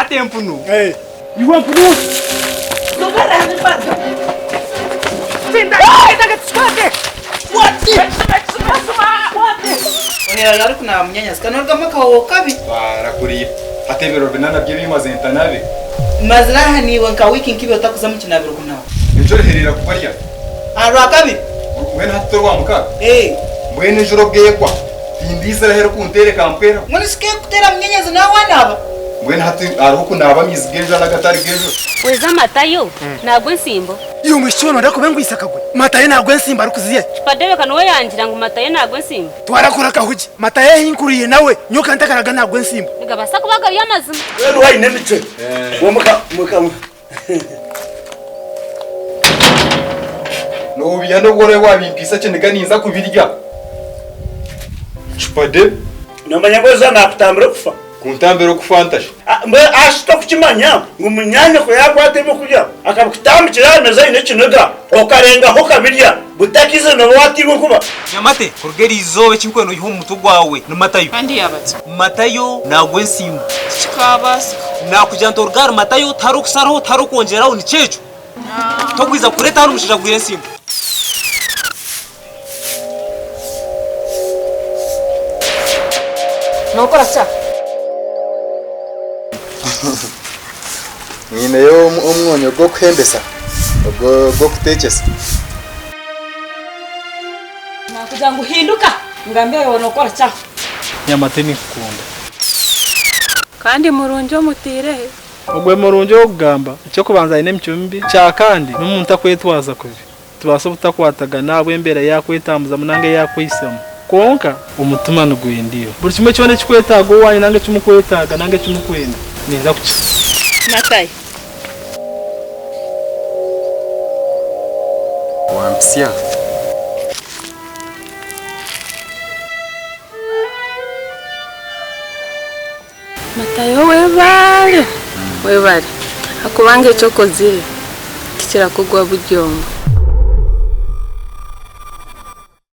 Tempo no. Hey, you want to? Não vai dar de fazer. Senta aí, tá que What? Olha, agora que na minha casa não dá macau cabe. Para curi. Até ver o banana bem mas então nave. Mas lá ni wanka wiki nkibe utakuzamu kinabiro kunao. Njoro herera kubarya. Arwa kabi. Wena hatorwa muka. Mwene njoro bwekwa. Tindiza hero kuntere kampera. Mwene sike kutera mnyenyezo na wanaba. Mwene hatu aruko naba mizgeja na gatari gejo. Weza Matayo nagwe nsimbo. Iyo mwishono ndakubengwisa kagwe. Matayo nagwe nsimbo arukuziye. Padebe kanowe yangira ngo Matayo nagwe nsimbo. Twarakora kahuji. Matayo hinkuriye nawe nyoka ntakaraga nagwe nsimbo. Niga basako bagari yamazima. Wewe wayi nemice. Womuka No biyano gore wabimpisa cyane ganiza kubirya. Chupade. Namanya boza nakutambira kufa. Kuntambira kufantasha. Mbe ashito kukimanya ngumunyanya ko yakwatemo kujya akabukutambikira meza ine kinoga okarenga ho kabirya butakize no watirwe kuba Nyamate kurgeri izobe kinkweno yiho mutugwawe no Matayo kandi yabatse Matayo nagwe nsimbo chikabasa nakujanta urgar Matayo tarukusaraho tarukongeraho ni cecu togwiza kureta hari umushija gwire nsimbo Nokora cha Nyine yo umwonyo go kwembesa. Go kutekesa. nakugira ngo hinduka ngambe yo nokora cha Nyamate ni kukunda kandi murunjo mutire ogwe murunjo ogamba cyo kubanza ine mcyumbi cya kandi n'umuntu akwetwaza kubi tubasa butakwataga nawe imbere yakwetambuza munange yakwisamo konka umutima nugwendiyo buri kimwe cyone kikwetaga uwanye nange cyumukwetaga nange cyumukwenda niza kuki Matayo Wampsia. Matayo webale akubange cyo kozire kikira kugwa buryongo